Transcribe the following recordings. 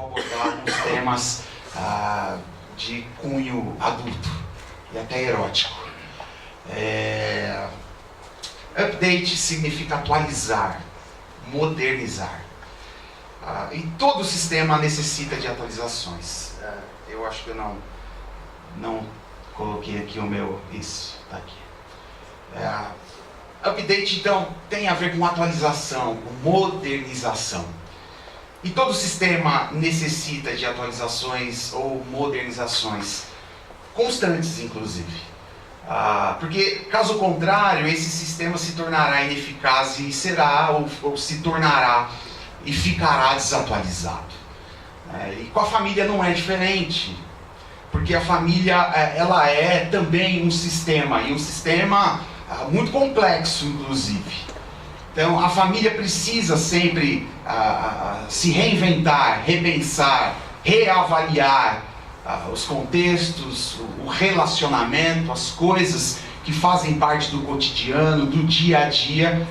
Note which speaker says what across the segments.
Speaker 1: vou abordar uns temas de cunho adulto e até erótico. Update significa atualizar, modernizar. E todo sistema necessita de atualizações. Eu acho que eu não coloquei aqui o meu... Isso, está aqui. Update, então, tem a ver com atualização, com modernização. E todo sistema necessita de atualizações ou modernizações constantes, inclusive. Porque, caso contrário, esse sistema se tornará ineficaz e será, ou se tornará e ficará desatualizado. E com a família não é diferente. Porque a família, ela é também um sistema, e um sistema muito complexo, inclusive. Então, a família precisa sempre se reinventar, repensar, reavaliar os contextos, o relacionamento, as coisas que fazem parte do cotidiano, do dia a dia,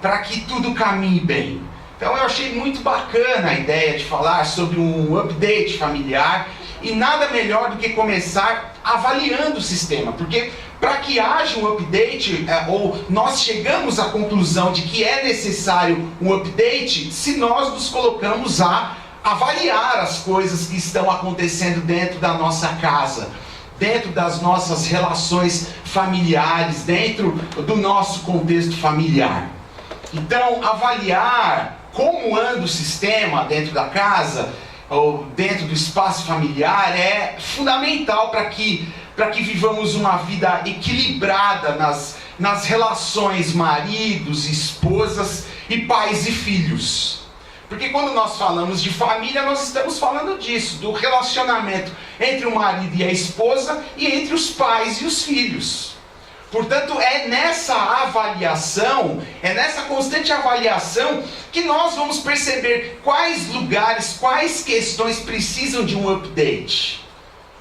Speaker 1: para que tudo caminhe bem. Então, eu achei muito bacana a ideia de falar sobre um update familiar, e nada melhor do que começar avaliando o sistema, porque para que haja um update, ou nós chegamos à conclusão de que é necessário um update, se nós nos colocamos a avaliar as coisas que estão acontecendo dentro da nossa casa, dentro das nossas relações familiares, dentro do nosso contexto familiar. Então, avaliar como anda o sistema dentro da casa, ou dentro do espaço familiar, é fundamental para que vivamos uma vida equilibrada nas relações maridos, esposas e pais e filhos. Porque quando nós falamos de família, nós estamos falando disso, do relacionamento entre o marido e a esposa e entre os pais e os filhos. Portanto, é nessa avaliação, é nessa constante avaliação que nós vamos perceber quais lugares, quais questões precisam de um update.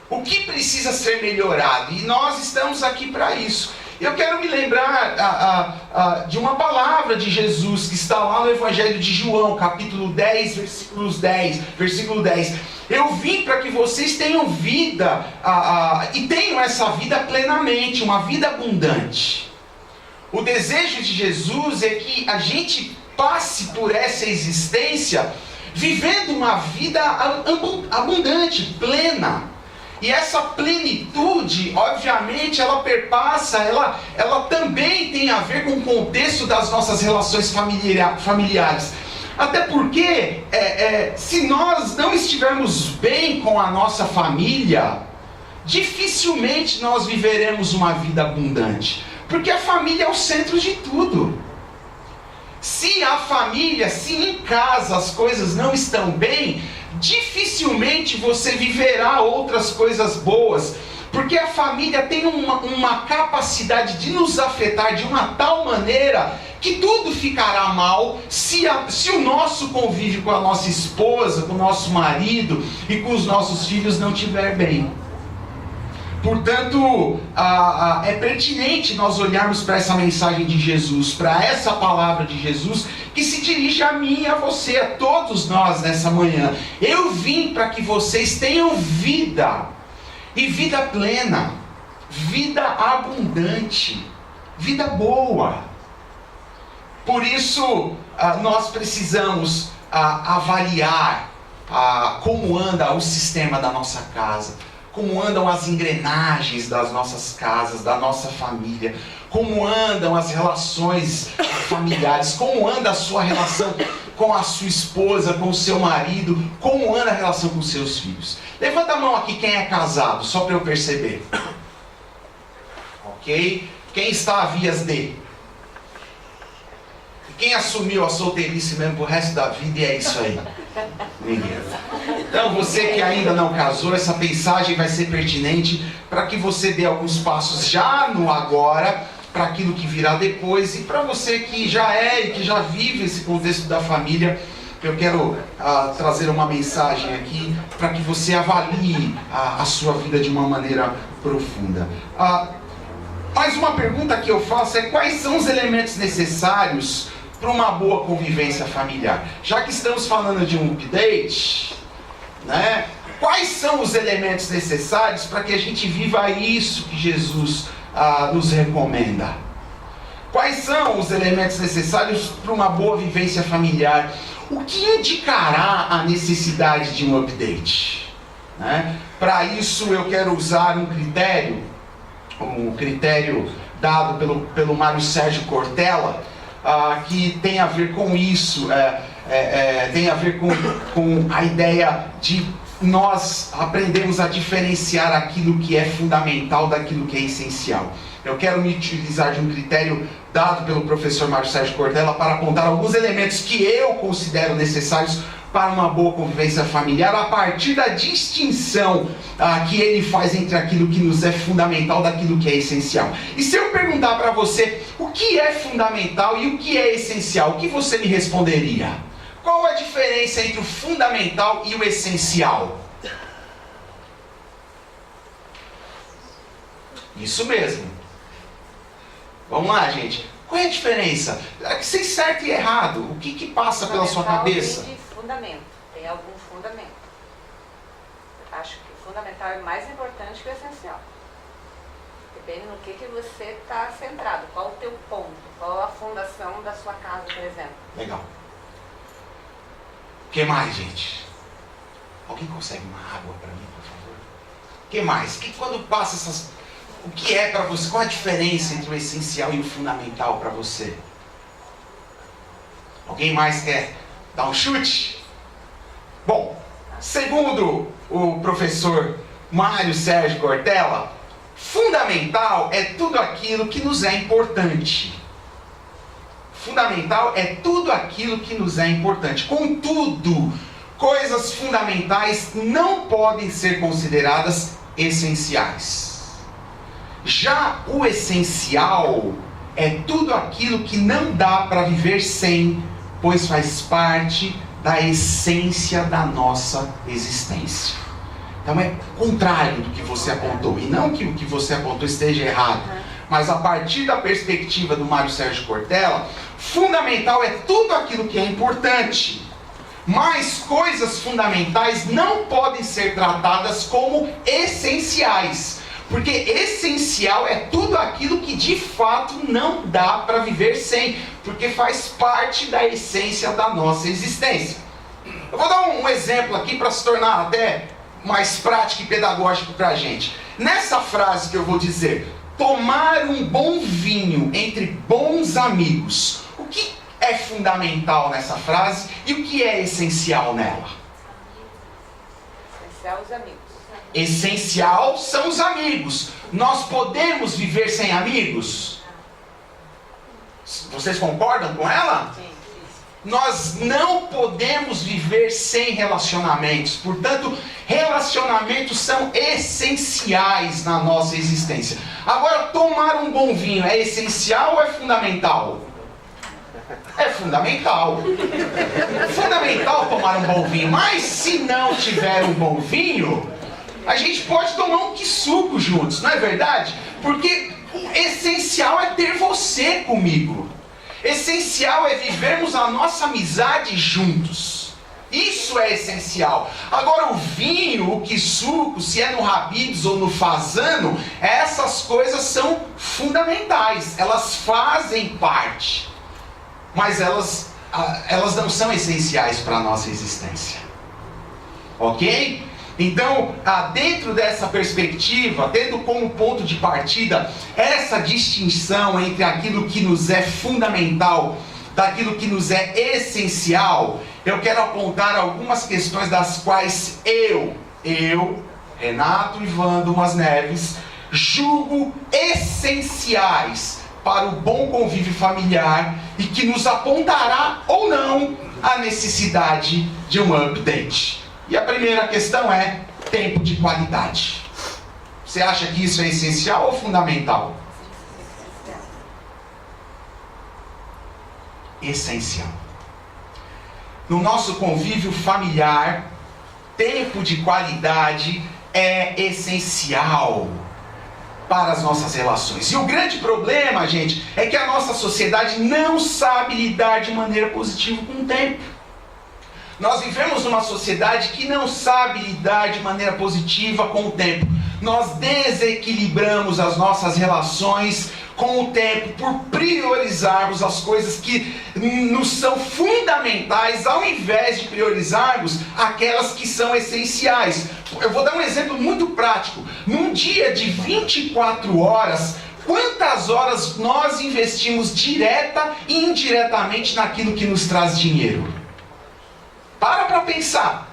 Speaker 1: O que precisa ser melhorado? E nós estamos aqui para isso. Eu quero me lembrar de uma palavra de Jesus que está lá no Evangelho de João, capítulo 10, versículo 10. Eu vim para que vocês tenham vida, e tenham essa vida plenamente, uma vida abundante. O desejo de Jesus é que a gente passe por essa existência vivendo uma vida abundante, plena. E essa plenitude, obviamente, ela perpassa, ela também tem a ver com o contexto das nossas relações familiares. Até porque, se nós não estivermos bem com a nossa família, dificilmente nós viveremos uma vida abundante. Porque a família é o centro de tudo. Se a família, se em casa as coisas não estão bem, dificilmente você viverá outras coisas boas, porque a família tem uma capacidade de nos afetar de uma tal maneira que tudo ficará mal se o nosso convívio com a nossa esposa, com o nosso marido e com os nossos filhos não estiver bem. Portanto, é pertinente nós olharmos para essa mensagem de Jesus, para essa palavra de Jesus, que se dirige a mim e a você, a todos nós nessa manhã. Eu vim para que vocês tenham vida, e vida plena, vida abundante, vida boa. Por isso, nós precisamos avaliar como anda o sistema da nossa casa, como andam as engrenagens das nossas casas, da nossa família, como andam as relações familiares, como anda a sua relação com a sua esposa, com o seu marido, como anda a relação com os seus filhos. Levanta a mão aqui quem é casado, só para eu perceber. Ok? Quem está a vias de? Quem assumiu a solteirice mesmo pro resto da vida e é isso aí? Ninguém. Então você que ainda não casou, essa mensagem vai ser pertinente para que você dê alguns passos já no agora, para aquilo que virá depois, e para você que já e que já vive esse contexto da família, eu quero trazer uma mensagem aqui para que você avalie a sua vida de uma maneira profunda. Mas uma pergunta que eu faço é: quais são os elementos necessários para uma boa convivência familiar? Já que estamos falando de um update, né? Quais são os elementos necessários para que a gente viva isso que Jesus nos recomenda? Quais são os elementos necessários para uma boa vivência familiar? O que indicará a necessidade de um update? Né? Para isso eu quero usar um critério dado pelo Mário Sérgio Cortella, que tem a ver com isso, tem a ver com a ideia de nós aprendemos a diferenciar aquilo que é fundamental daquilo que é essencial. Eu quero me utilizar de um critério dado pelo professor Mário Sérgio Cortella para apontar alguns elementos que eu considero necessários para uma boa convivência familiar, a partir da distinção que ele faz entre aquilo que nos é fundamental daquilo que é essencial. E se eu perguntar para você o que é fundamental e o que é essencial, o que você me responderia? Qual a diferença entre o fundamental e o essencial? Isso mesmo. Vamos lá, gente. Qual é a diferença? Sem certo e errado, o que passa pela sua cabeça?
Speaker 2: Tem fundamento. Tem algum fundamento. Acho que o fundamental é mais importante que o essencial. Depende no que você está centrado. Qual o teu ponto? Qual a fundação da sua casa, por exemplo.
Speaker 1: Legal. O que mais, gente? Alguém consegue uma água para mim, por favor? O que mais? Quando passa essas... O que é para você? Qual a diferença entre o essencial e o fundamental para você? Alguém mais quer dar um chute? Bom, segundo o professor Mário Sérgio Cortella, fundamental é tudo aquilo que nos é importante. Fundamental é tudo aquilo que nos é importante. Contudo, coisas fundamentais não podem ser consideradas essenciais. Já o essencial é tudo aquilo que não dá para viver sem, pois faz parte da essência da nossa existência. Então é o contrário do que você apontou. E não que o que você apontou esteja errado, mas a partir da perspectiva do Mário Sérgio Cortella, fundamental é tudo aquilo que é importante. Mas coisas fundamentais não podem ser tratadas como essenciais. Porque essencial é tudo aquilo que de fato não dá para viver sem, porque faz parte da essência da nossa existência. Eu vou dar um exemplo aqui para se tornar até mais prático e pedagógico para a gente. Nessa frase que eu vou dizer, tomar um bom vinho entre bons amigos, o que é fundamental nessa frase e o que é essencial nela?
Speaker 2: Essencial os amigos.
Speaker 1: Essencial são os amigos. Nós podemos viver sem amigos? Vocês concordam com ela?
Speaker 2: Sim.
Speaker 1: Nós não podemos viver sem relacionamentos. Portanto, relacionamentos são essenciais na nossa existência. Agora, tomar um bom vinho é essencial ou é fundamental? É fundamental. É fundamental tomar um bom vinho. Mas se não tiver um bom vinho, a gente pode tomar um quissuco juntos, não é verdade? Porque o essencial é ter você comigo. Essencial é vivermos a nossa amizade juntos. Isso é essencial. Agora o vinho, o quissuco, se é no Habib's ou no Fazano, essas coisas são fundamentais. Elas fazem parte. Mas elas não são essenciais para a nossa existência. Ok? Então, dentro dessa perspectiva, tendo como ponto de partida essa distinção entre aquilo que nos é fundamental, daquilo que nos é essencial, eu quero apontar algumas questões das quais eu, Renato Ivan Dumas Neves, julgo essenciais para o bom convívio familiar e que nos apontará ou não a necessidade de um update. E a primeira questão é tempo de qualidade. Você acha que isso é essencial ou fundamental? Essencial. No nosso convívio familiar, tempo de qualidade é essencial para as nossas relações. E o grande problema, gente, é que a nossa sociedade não sabe lidar de maneira positiva com o tempo. Nós vivemos numa sociedade que não sabe lidar de maneira positiva com o tempo. Nós desequilibramos as nossas relações com o tempo por priorizarmos as coisas que nos são fundamentais, ao invés de priorizarmos aquelas que são essenciais. Eu vou dar um exemplo muito prático. Num dia de 24 horas, quantas horas nós investimos direta e indiretamente naquilo que nos traz dinheiro? Para pensar.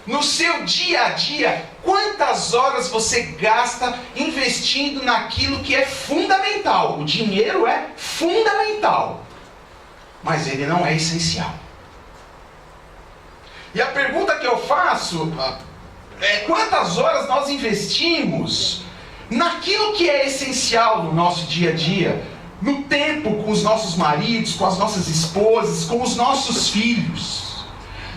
Speaker 1: No seu dia a dia, quantas horas você gasta investindo naquilo que é fundamental? O dinheiro é fundamental, mas ele não é essencial. E a pergunta que eu faço é: quantas horas nós investimos naquilo que é essencial no nosso dia a dia? No tempo com os nossos maridos, com as nossas esposas, com os nossos filhos?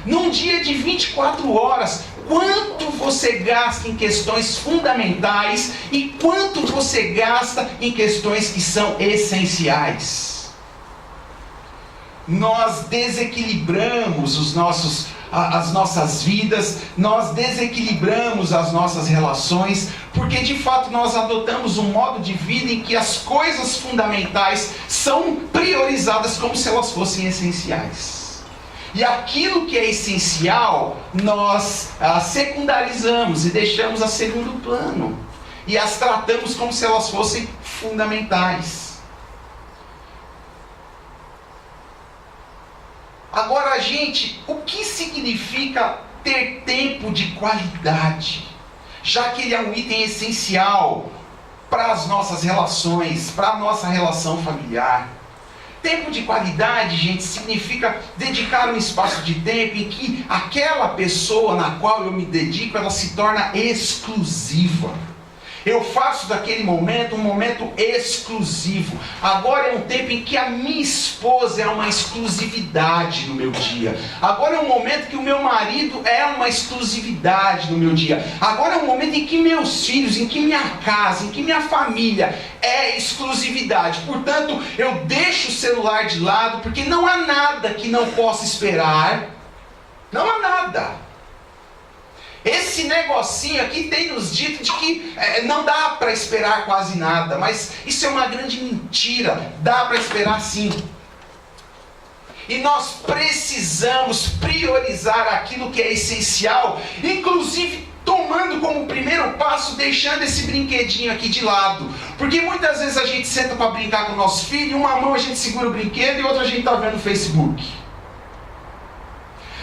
Speaker 1: Num dia de 24 horas, quanto você gasta em questões fundamentais e quanto você gasta em questões que são essenciais? Nós desequilibramos as nossas vidas, nós desequilibramos as nossas relações, porque de fato nós adotamos um modo de vida em que as coisas fundamentais são priorizadas como se elas fossem essenciais. E aquilo que é essencial, nós secundarizamos e deixamos a segundo plano. E as tratamos como se elas fossem fundamentais. Agora, gente, o que significa ter tempo de qualidade? Já que ele é um item essencial para as nossas relações, para a nossa relação familiar. Tempo de qualidade, gente, significa dedicar um espaço de tempo em que aquela pessoa na qual eu me dedico, ela se torna exclusiva. Eu faço daquele momento um momento exclusivo. Agora é um tempo em que a minha esposa é uma exclusividade no meu dia. Agora é um momento que o meu marido é uma exclusividade no meu dia. Agora é um momento em que meus filhos, em que minha casa, em que minha família é exclusividade. Portanto, eu deixo o celular de lado, porque não há nada que não possa esperar. Não há nada. Esse negocinho aqui tem nos dito de que não dá para esperar quase nada, mas isso é uma grande mentira. Dá para esperar sim. E nós precisamos priorizar aquilo que é essencial, inclusive tomando como primeiro passo, deixando esse brinquedinho aqui de lado. Porque muitas vezes a gente senta para brincar com o nosso filho, e uma mão a gente segura o brinquedo e outra a gente está vendo o Facebook.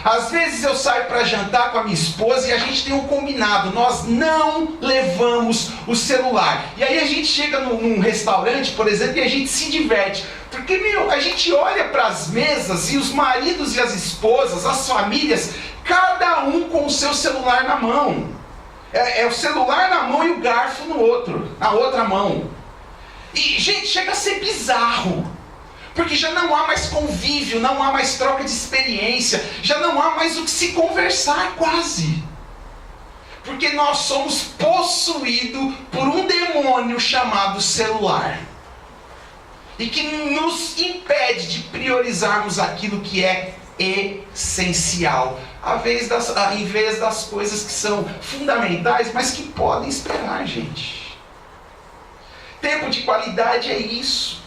Speaker 1: Às vezes eu saio para jantar com a minha esposa e a gente tem um combinado, nós não levamos o celular. E aí a gente chega num restaurante, por exemplo, e a gente se diverte. Porque, a gente olha para as mesas e os maridos e as esposas, as famílias, cada um com o seu celular na mão. É o celular na mão e o garfo na outra mão. E, gente, chega a ser bizarro. Porque já não há mais convívio, não há mais troca de experiência, já não há mais o que se conversar quase. Porque nós somos possuídos por um demônio chamado celular. E que nos impede de priorizarmos aquilo que é essencial, em vez das coisas que são fundamentais, mas que podem esperar, gente. Tempo de qualidade é isso.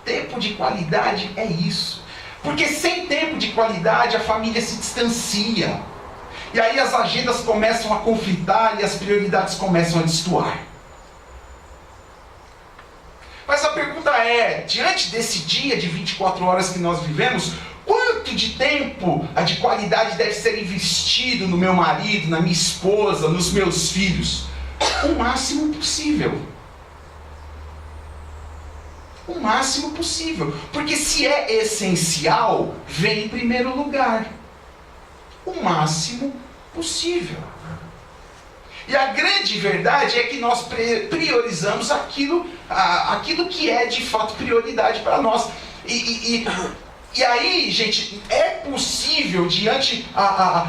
Speaker 1: Tempo de qualidade é isso. Porque sem tempo de qualidade a família se distancia. E aí as agendas começam a conflitar e as prioridades começam a destoar. Mas a pergunta é, diante desse dia de 24 horas que nós vivemos, quanto de tempo de qualidade deve ser investido no meu marido, na minha esposa, nos meus filhos? O máximo possível. O máximo possível. Porque se é essencial, vem em primeiro lugar. O máximo possível. E a grande verdade é que nós priorizamos aquilo que é de fato prioridade para nós. E aí, gente, é possível, diante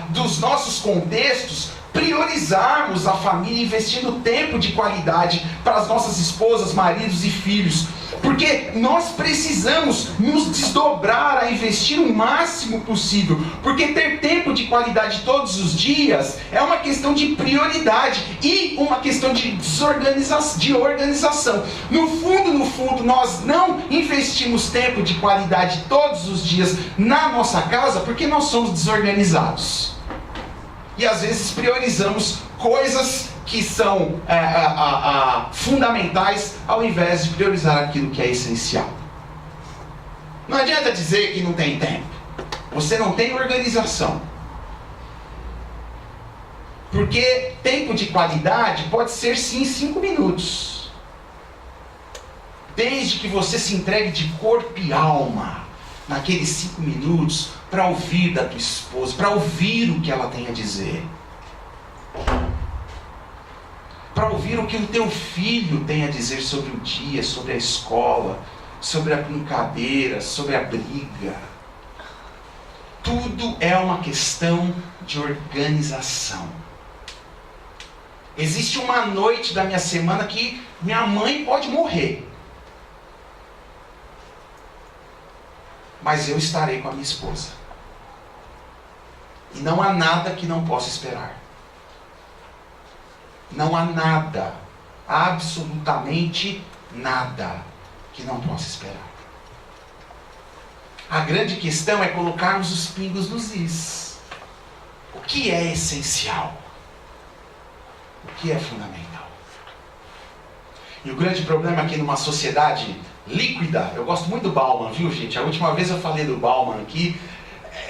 Speaker 1: dos nossos contextos, priorizarmos a família investindo tempo de qualidade para as nossas esposas, maridos e filhos. Porque nós precisamos nos desdobrar a investir o máximo possível. Porque ter tempo de qualidade todos os dias é uma questão de prioridade e uma questão de organização. No fundo, nós não investimos tempo de qualidade todos os dias na nossa casa porque nós somos desorganizados. E às vezes priorizamos coisas que são fundamentais ao invés de priorizar aquilo que é essencial. Não adianta dizer que não tem tempo. Você não tem organização. Porque tempo de qualidade pode ser sim 5 minutos. Desde que você se entregue de corpo e alma naqueles 5 minutos para ouvir da tua esposa, para ouvir o que ela tem a dizer. Para ouvir o que o teu filho tem a dizer sobre o dia, sobre a escola, sobre a brincadeira, sobre a briga. Tudo é uma questão de organização. Existe uma noite da minha semana que minha mãe pode morrer. Mas eu estarei com a minha esposa. E não há nada que não possa esperar. Não há nada, absolutamente nada, que não possa esperar. A grande questão é colocarmos os pingos nos is. O que é essencial? O que é fundamental? E o grande problema aqui numa sociedade líquida, eu gosto muito do Bauman, viu gente? A última vez eu falei do Bauman aqui,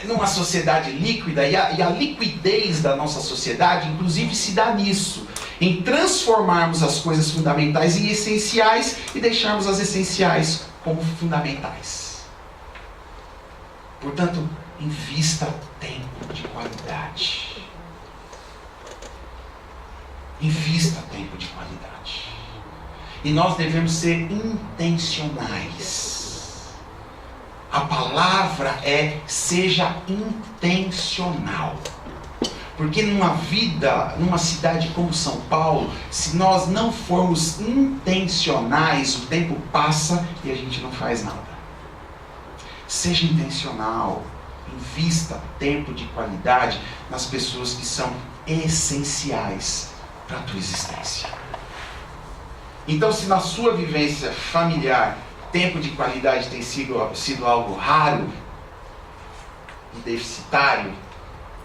Speaker 1: numa sociedade líquida, e a liquidez da nossa sociedade, inclusive, se dá nisso, em transformarmos as coisas fundamentais em essenciais e deixarmos as essenciais como fundamentais. Portanto, invista tempo de qualidade. Invista tempo de qualidade. E nós devemos ser intencionais. A palavra é: seja intencional. Porque numa cidade como São Paulo, se nós não formos intencionais, o tempo passa e a gente não faz nada. Seja intencional. Invista tempo de qualidade nas pessoas que são essenciais para a tua existência. Então, se na sua vivência familiar tempo de qualidade tem sido algo raro e deficitário,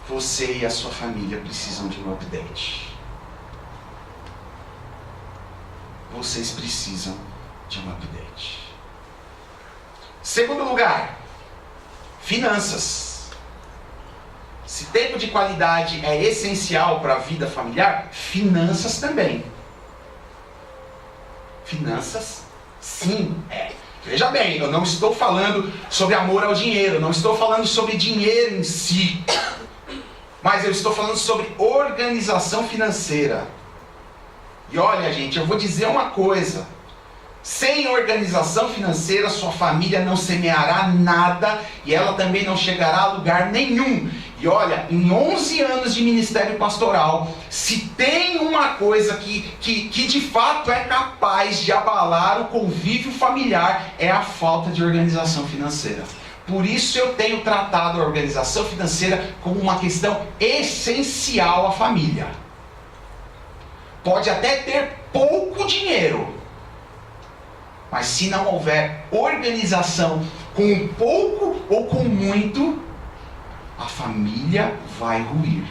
Speaker 1: você e a sua família precisam de um update. Vocês precisam de um update. Segundo lugar, finanças. Se tempo de qualidade é essencial para a vida familiar, finanças também. Finanças, sim, é. Veja bem, eu não estou falando sobre amor ao dinheiro, não estou falando sobre dinheiro em si, mas eu estou falando sobre organização financeira. E olha, gente, eu vou dizer uma coisa: sem organização financeira, sua família não semeará nada e ela também não chegará a lugar nenhum. E olha, em 11 anos de ministério pastoral, se tem uma coisa que de fato é capaz de abalar o convívio familiar, é a falta de organização financeira. Por isso eu tenho tratado a organização financeira como uma questão essencial à família. Pode até ter pouco dinheiro, mas se não houver organização com pouco ou com muito, a família vai ruir.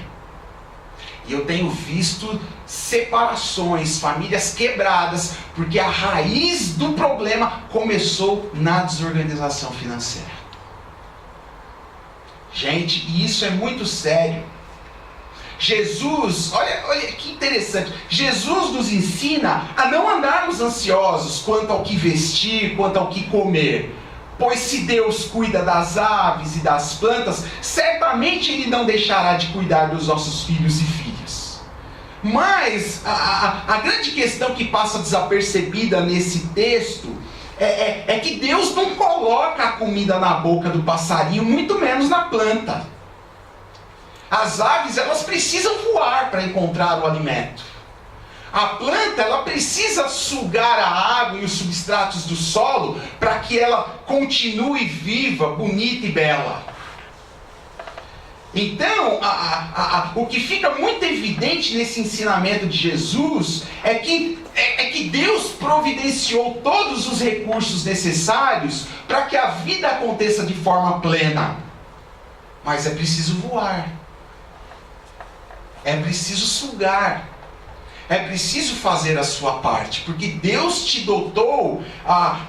Speaker 1: E eu tenho visto separações, famílias quebradas, porque a raiz do problema começou na desorganização financeira. Gente, e isso é muito sério. Jesus, olha que interessante, Jesus nos ensina a não andarmos ansiosos quanto ao que vestir, quanto ao que comer. Pois se Deus cuida das aves e das plantas, certamente Ele não deixará de cuidar dos nossos filhos e filhas. Mas a grande questão que passa desapercebida nesse texto é que Deus não coloca a comida na boca do passarinho, muito menos na planta. As aves, elas precisam voar para encontrar o alimento. A planta, ela precisa sugar a água e os substratos do solo para que ela continue viva, bonita e bela. Então, o que fica muito evidente nesse ensinamento de Jesus é que Deus providenciou todos os recursos necessários para que a vida aconteça de forma plena. Mas é preciso voar. É preciso sugar. É preciso fazer a sua parte, porque Deus te dotou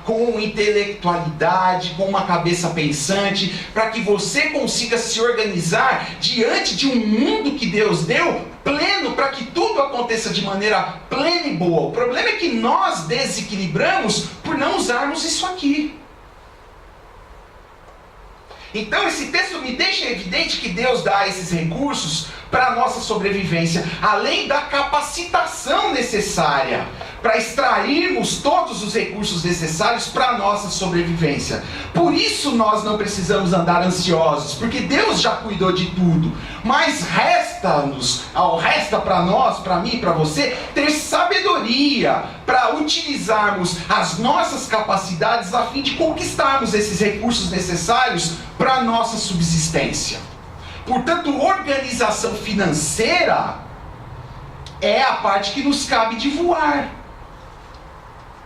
Speaker 1: com intelectualidade, com uma cabeça pensante, para que você consiga se organizar diante de um mundo que Deus deu, pleno, para que tudo aconteça de maneira plena e boa. O problema é que nós desequilibramos por não usarmos isso aqui. Então esse texto me deixa evidente que Deus dá esses recursos para a nossa sobrevivência, além da capacitação necessária para extrairmos todos os recursos necessários para a nossa sobrevivência. Por isso nós não precisamos andar ansiosos, porque Deus já cuidou de tudo. Mas resta para nós, para mim e para você, ter sabedoria para utilizarmos as nossas capacidades a fim de conquistarmos esses recursos necessários para a nossa subsistência. Portanto, organização financeira é a parte que nos cabe de voar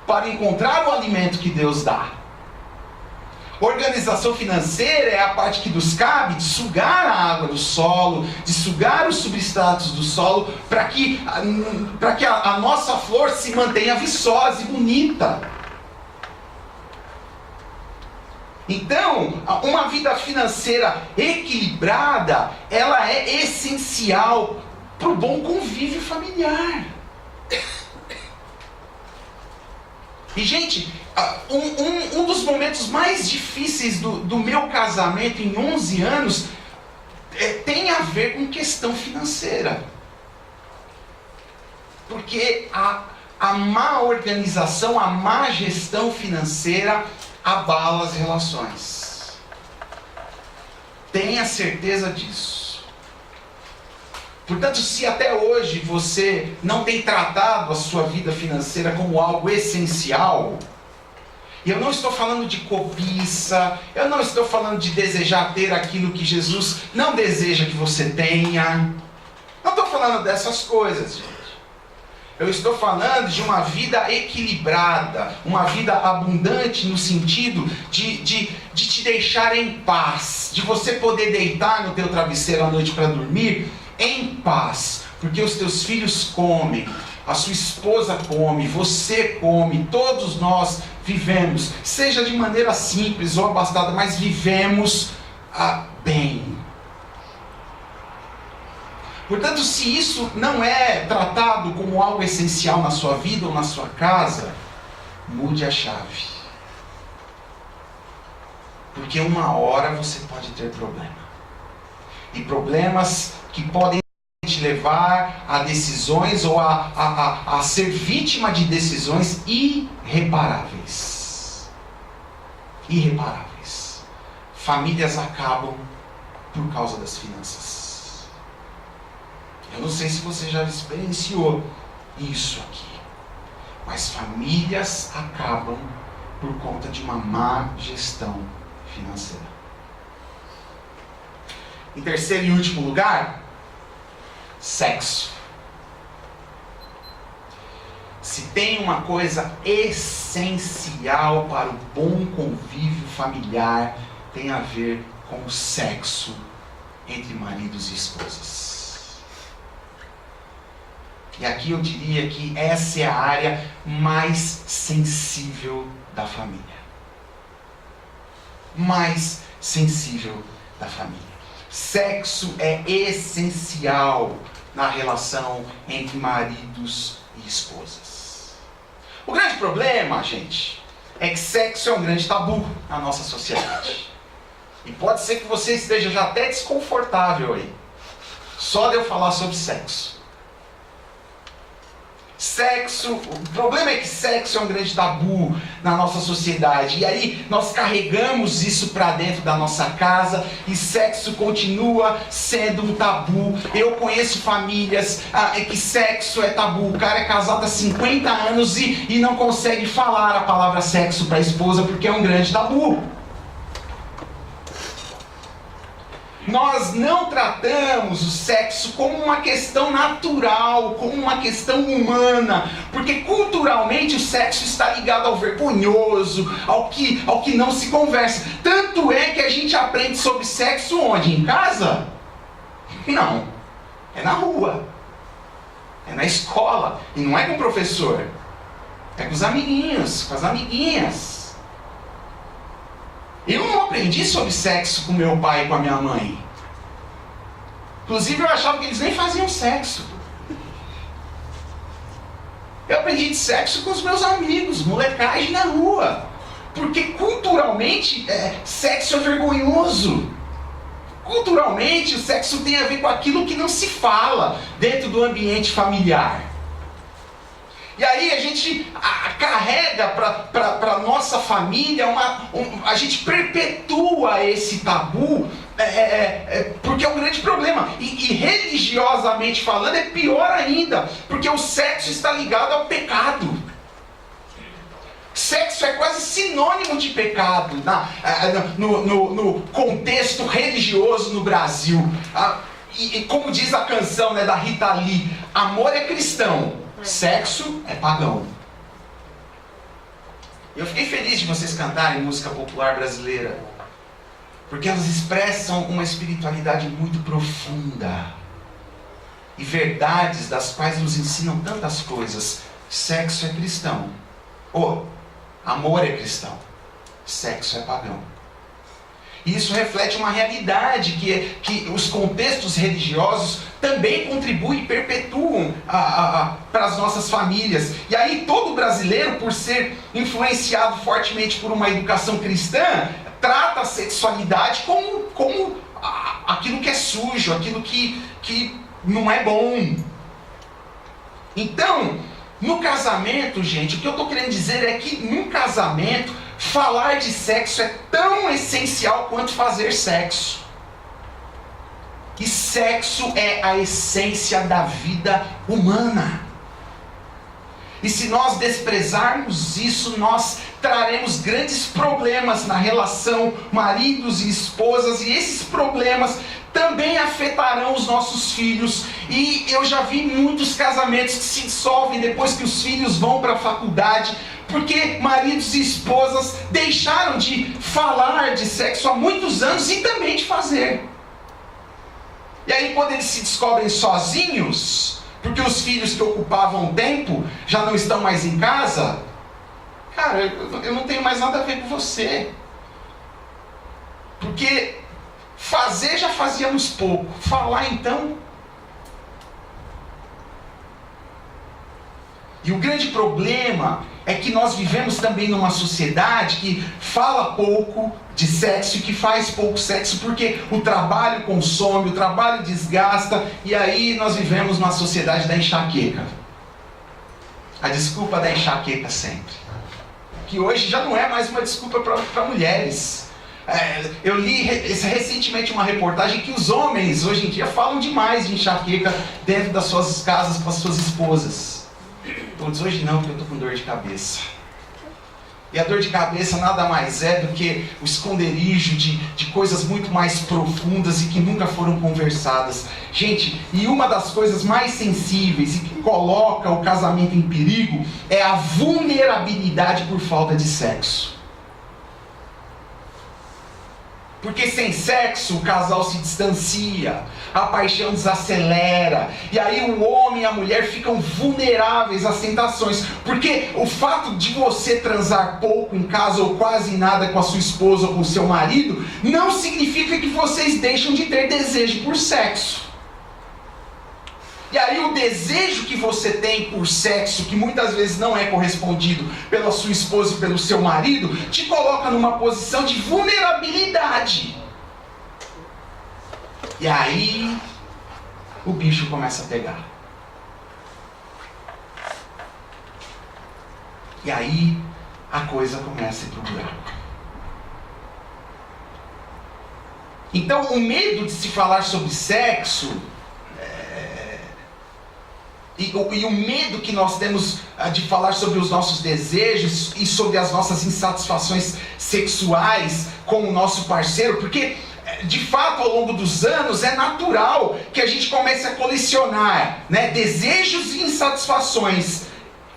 Speaker 1: para encontrar o alimento que Deus dá. Organização financeira é a parte que nos cabe de sugar a água do solo, de sugar os substratos do solo, para que a nossa flor se mantenha viçosa e bonita. Então, uma vida financeira equilibrada, ela é essencial para o bom convívio familiar. E, gente, um dos momentos mais difíceis do meu casamento em 11 anos tem a ver com questão financeira. Porque a má organização, a má gestão financeira abala as relações. Tenha certeza disso. Portanto, se até hoje você não tem tratado a sua vida financeira como algo essencial, e eu não estou falando de cobiça, eu não estou falando de desejar ter aquilo que Jesus não deseja que você tenha, não estou falando dessas coisas, gente. Eu estou falando de uma vida equilibrada, uma vida abundante no sentido de te deixar em paz, de você poder deitar no teu travesseiro à noite para dormir em paz, porque os teus filhos comem, a sua esposa come, você come, todos nós vivemos, seja de maneira simples ou abastada, mas vivemos bem. Portanto, se isso não é tratado como algo essencial na sua vida ou na sua casa, mude a chave. Porque uma hora você pode ter problema. E problemas que podem te levar a decisões ou a ser vítima de decisões irreparáveis. Irreparáveis. Famílias acabam por causa das finanças. Eu não sei se você já experienciou isso aqui, mas famílias acabam por conta de uma má gestão financeira. Em terceiro e último lugar, sexo. Se tem uma coisa essencial para o bom convívio familiar, tem a ver com o sexo entre maridos e esposas. E aqui eu diria que essa é a área mais sensível da família. Mais sensível da família. Sexo é essencial na relação entre maridos e esposas. O grande problema, gente, é que sexo é um grande tabu na nossa sociedade. E pode ser que você esteja já até desconfortável aí, só de eu falar sobre sexo. Sexo, o problema é que sexo é um grande tabu na nossa sociedade. E aí nós carregamos isso para dentro da nossa casa e sexo continua sendo um tabu. Eu conheço famílias que sexo é tabu. O cara é casado há 50 anos e não consegue falar a palavra sexo para a esposa porque é um grande tabu. Nós não tratamos o sexo como uma questão natural, como uma questão humana, porque culturalmente o sexo está ligado ao vergonhoso, ao que não se conversa. Tanto é que a gente aprende sobre sexo onde? Em casa? Não. É na rua. É na escola. E não é com o professor. É com os amiguinhos, com as amiguinhas. Eu não aprendi sobre sexo com meu pai e com a minha mãe. Inclusive eu achava que eles nem faziam sexo. Eu aprendi de sexo com os meus amigos, molecagem na rua. Porque culturalmente, sexo é vergonhoso. Culturalmente, o sexo tem a ver com aquilo que não se fala dentro do ambiente familiar. E aí a gente carrega para a nossa família, a gente perpetua esse tabu, porque é um grande problema. E religiosamente falando é pior ainda, porque o sexo está ligado ao pecado. Sexo é quase sinônimo de pecado no contexto religioso no Brasil. E como diz a canção da Rita Lee, amor é cristão. Sexo é pagão. Eu fiquei feliz de vocês cantarem música popular brasileira, porque elas expressam uma espiritualidade muito profunda e verdades das quais nos ensinam tantas coisas. Sexo é cristão. Amor é cristão. Sexo é pagão. E isso reflete uma realidade que os contextos religiosos também contribuem e perpetuam para as nossas famílias. E aí todo brasileiro, por ser influenciado fortemente por uma educação cristã, trata a sexualidade como aquilo que é sujo, aquilo que não é bom. Então, no casamento, gente, o que eu estou querendo dizer é que num casamento, falar de sexo é tão essencial quanto fazer sexo. E sexo é a essência da vida humana. E se nós desprezarmos isso, nós traremos grandes problemas na relação maridos e esposas, e esses problemas também afetarão os nossos filhos. E eu já vi muitos casamentos que se dissolvem depois que os filhos vão para a faculdade, porque maridos e esposas deixaram de falar de sexo há muitos anos e também de fazer. E aí quando eles se descobrem sozinhos, porque os filhos que ocupavam o tempo já não estão mais em casa, cara, eu não tenho mais nada a ver com você. Porque fazer já fazíamos pouco, falar então. E o grande problema é que nós vivemos também numa sociedade que fala pouco de sexo e que faz pouco sexo, porque o trabalho consome, o trabalho desgasta, e aí nós vivemos numa sociedade da enxaqueca. A desculpa da enxaqueca sempre. Que hoje já não é mais uma desculpa para mulheres. Eu li recentemente uma reportagem que os homens hoje em dia falam demais de enxaqueca dentro das suas casas com as suas esposas. Todos hoje não, porque eu estou com dor de cabeça. E a dor de cabeça nada mais é do que o esconderijo de coisas muito mais profundas e que nunca foram conversadas. Gente, e uma das coisas mais sensíveis e que coloca o casamento em perigo é a vulnerabilidade por falta de sexo. Porque sem sexo o casal se distancia, a paixão desacelera, e aí o homem e a mulher ficam vulneráveis às tentações. Porque o fato de você transar pouco em casa ou quase nada com a sua esposa ou com o seu marido, não significa que vocês deixam de ter desejo por sexo. E aí o desejo que você tem por sexo, que muitas vezes não é correspondido pela sua esposa e pelo seu marido, te coloca numa posição de vulnerabilidade. E aí o bicho começa a pegar. E aí a coisa começa a ir pro buraco. Então o medo de se falar sobre sexo e o medo que nós temos de falar sobre os nossos desejos e sobre as nossas insatisfações sexuais com o nosso parceiro, porque de fato, ao longo dos anos, é natural que a gente comece a colecionar, né, desejos e insatisfações.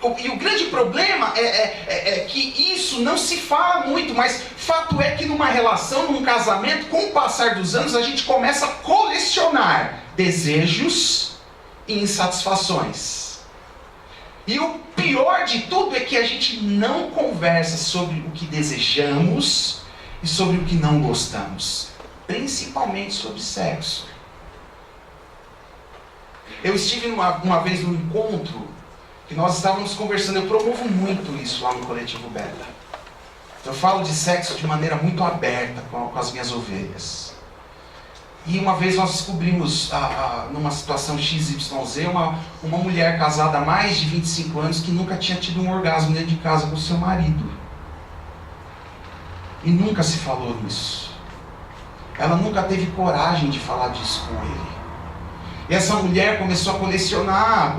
Speaker 1: E o grande problema é que isso não se fala muito, mas fato é que numa relação, num casamento, com o passar dos anos, a gente começa a colecionar desejos e insatisfações. E o pior de tudo é que a gente não conversa sobre o que desejamos e sobre o que não gostamos. Principalmente sobre sexo. Eu estive uma vez num encontro que nós estávamos conversando. Eu promovo muito isso lá no Coletivo Beta. Eu falo de sexo de maneira muito aberta com as minhas ovelhas. E uma vez nós descobrimos, numa situação XYZ, uma mulher casada há mais de 25 anos que nunca tinha tido um orgasmo dentro de casa com seu marido. E nunca se falou nisso. Ela nunca teve coragem de falar disso com ele. E essa mulher começou a colecionar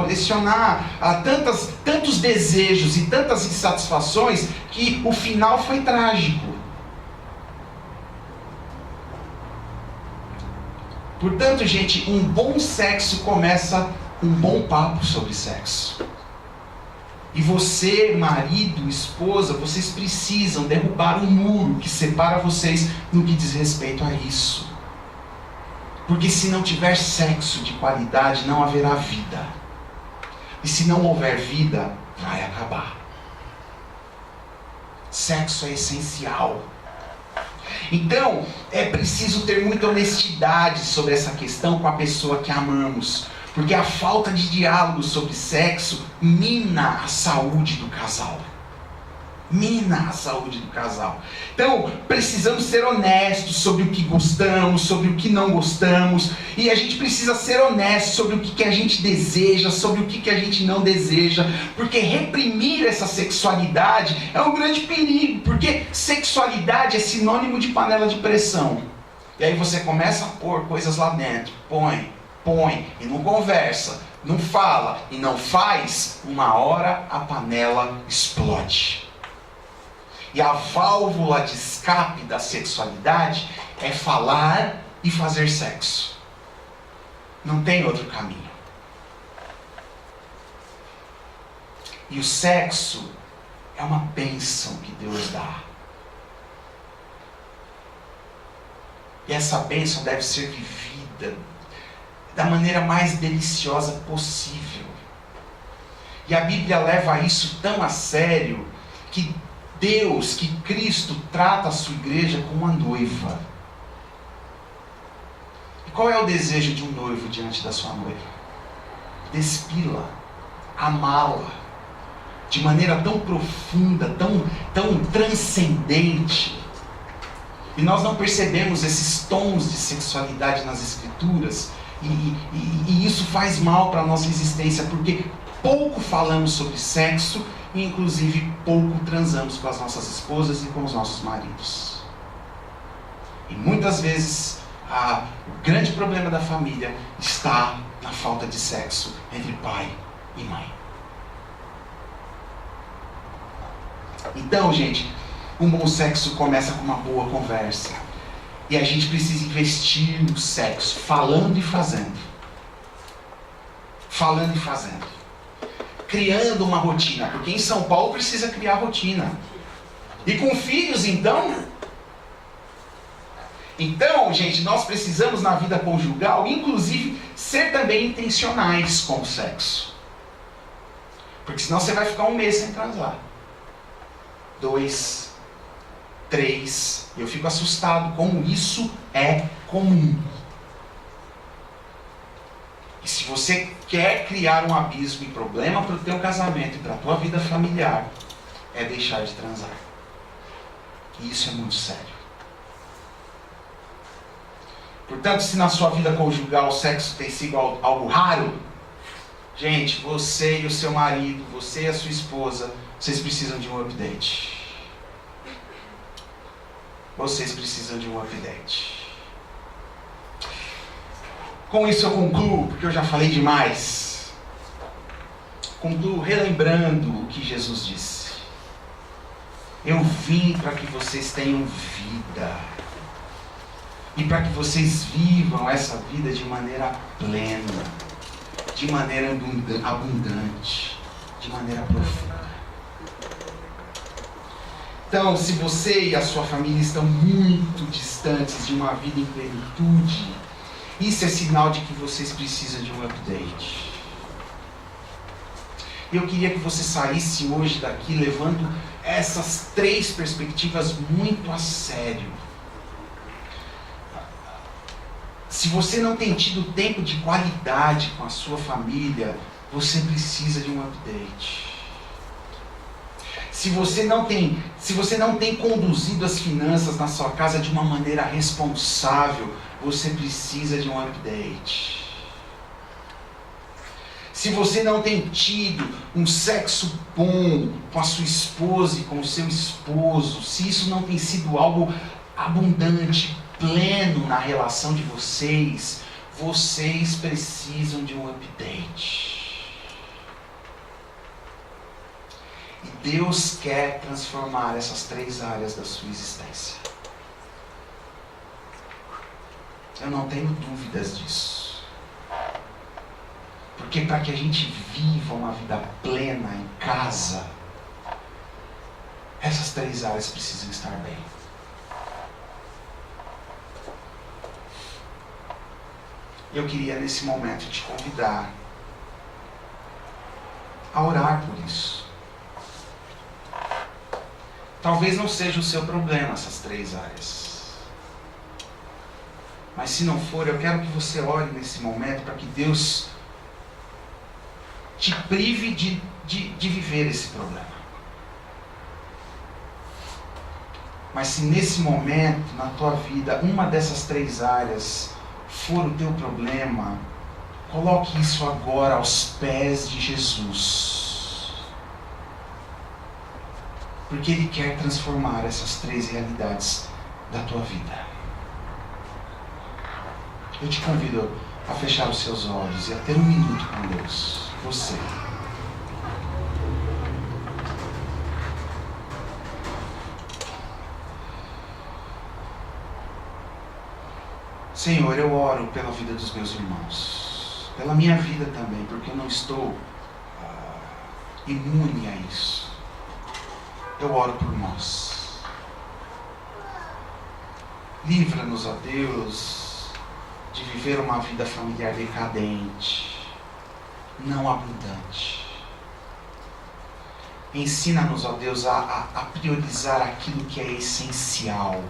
Speaker 1: tantos desejos e tantas insatisfações que o final foi trágico. Portanto, gente, um bom sexo começa com um bom papo sobre sexo. E você, marido, esposa, vocês precisam derrubar o muro que separa vocês no que diz respeito a isso. Porque se não tiver sexo de qualidade, não haverá vida. E se não houver vida, vai acabar. Sexo é essencial. Então, é preciso ter muita honestidade sobre essa questão com a pessoa que amamos. Porque a falta de diálogo sobre sexo mina a saúde do casal. Mina a saúde do casal. Então, precisamos ser honestos sobre o que gostamos, sobre o que não gostamos. E a gente precisa ser honesto sobre o que a gente deseja, sobre o que a gente não deseja. Porque reprimir essa sexualidade é um grande perigo. Porque sexualidade é sinônimo de panela de pressão. E aí você começa a pôr coisas lá dentro. Põe e não conversa, não fala e não faz, uma hora a panela explode. E a válvula de escape da sexualidade é falar e fazer sexo. Não tem outro caminho. E o sexo é uma bênção que Deus dá. E essa bênção deve ser vivida da maneira mais deliciosa possível. E a Bíblia leva isso tão a sério que Deus, que Cristo trata a sua igreja como uma noiva. E qual é o desejo de um noivo diante da sua noiva? Despi-la, amá-la, de maneira tão profunda, tão transcendente. E nós não percebemos esses tons de sexualidade nas Escrituras. E isso faz mal para a nossa existência, porque pouco falamos sobre sexo e inclusive pouco transamos com as nossas esposas e com os nossos maridos. E muitas vezes o grande problema da família está na falta de sexo entre pai e mãe. Então, gente, um bom sexo começa com uma boa conversa. E a gente precisa investir no sexo, falando e fazendo. Falando e fazendo. Criando uma rotina, porque em São Paulo precisa criar rotina. E com filhos, então? Então, gente, nós precisamos na vida conjugal, inclusive, ser também intencionais com o sexo. Porque senão você vai ficar um mês sem transar. 2, 3, eu fico assustado como isso é comum. E se você quer criar um abismo e problema para o teu casamento e para a tua vida familiar, é deixar de transar. E isso é muito sério. Portanto, se na sua vida conjugal o sexo tem sido algo raro, gente, você e o seu marido, você e a sua esposa, Vocês precisam de um update. Vocês precisam de um update. Com isso eu concluo, porque eu já falei demais. Concluo relembrando o que Jesus disse. Eu vim para que vocês tenham vida. E para que vocês vivam essa vida de maneira plena, de maneira abundante, de maneira profunda. Então, se você e a sua família estão muito distantes de uma vida em plenitude, isso é sinal de que vocês precisam de um update. Eu queria que você saísse hoje daqui levando essas 3 perspectivas muito a sério. Se você não tem tido tempo de qualidade com a sua família, você precisa de um update. Se você não tem conduzido as finanças na sua casa de uma maneira responsável, você precisa de um update. Se você não tem tido um sexo bom com a sua esposa e com o seu esposo, se isso não tem sido algo abundante, pleno na relação de vocês, vocês precisam de um update. E Deus quer transformar essas 3 áreas da sua existência. Eu não tenho dúvidas disso. Porque para que a gente viva uma vida plena em casa, essas 3 áreas precisam estar bem. Eu queria nesse momento te convidar a orar por isso. Talvez não seja o seu problema essas 3 áreas. Mas se não for, eu quero que você ore nesse momento para que Deus te prive de viver esse problema. Mas se nesse momento, na tua vida, uma dessas 3 áreas for o teu problema, coloque isso agora aos pés de Jesus. Porque Ele quer transformar essas 3 realidades da tua vida. Eu te convido a fechar os seus olhos e a ter um minuto com Deus. Você. Senhor, eu oro pela vida dos meus irmãos. Pela minha vida também, porque eu não estou imune a isso. Eu oro por nós. Livra-nos, ó Deus, de viver uma vida familiar decadente, não abundante. Ensina-nos, ó Deus, a priorizar aquilo que é essencial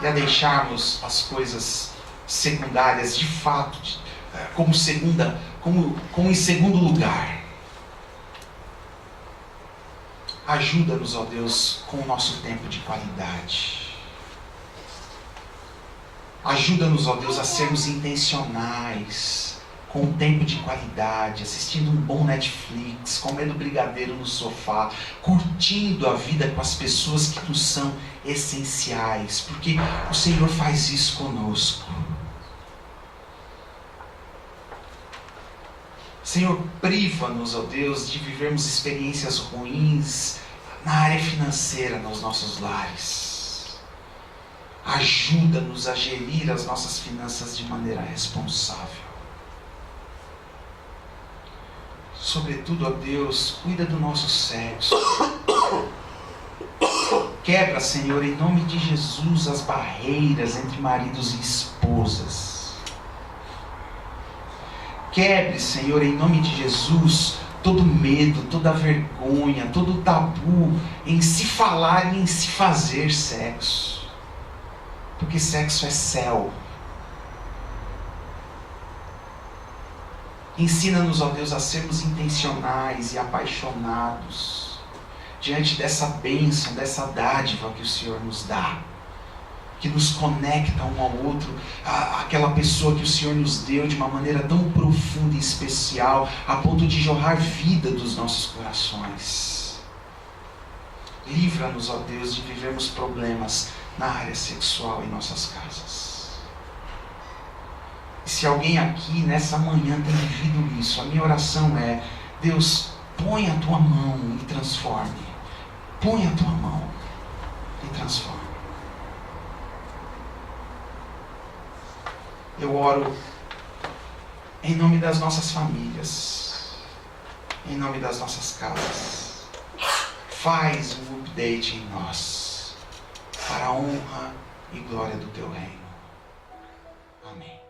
Speaker 1: e a deixarmos as coisas secundárias de fato como em segundo lugar. Ajuda-nos, ó Deus, com o nosso tempo de qualidade. Ajuda-nos, ó Deus, a sermos intencionais com o tempo de qualidade, assistindo um bom Netflix, comendo brigadeiro no sofá, curtindo a vida com as pessoas que nos são essenciais, porque o Senhor faz isso conosco. Senhor, priva-nos, ó Deus, de vivermos experiências ruins na área financeira nos nossos lares. Ajuda-nos a gerir as nossas finanças de maneira responsável. Sobretudo, ó Deus, cuida do nosso sexo. Quebra, Senhor, em nome de Jesus, as barreiras entre maridos e esposas. Quebre, Senhor, em nome de Jesus, todo medo, toda vergonha, todo tabu em se falar e em se fazer sexo. Porque sexo é céu. Ensina-nos, ó Deus, a sermos intencionais e apaixonados diante dessa bênção, dessa dádiva que o Senhor nos dá. que nos conecta um ao outro, aquela pessoa que o Senhor nos deu de uma maneira tão profunda e especial, a ponto de jorrar vida dos nossos corações. Livra-nos, ó Deus, de vivermos problemas na área sexual em nossas casas. E se alguém aqui nessa manhã tem vivido isso, a minha oração é: Deus, põe a tua mão e transforme. Põe a tua mão e transforme. Eu oro em nome das nossas famílias, em nome das nossas casas. Faz um update em nós, para a honra e glória do teu reino. Amém.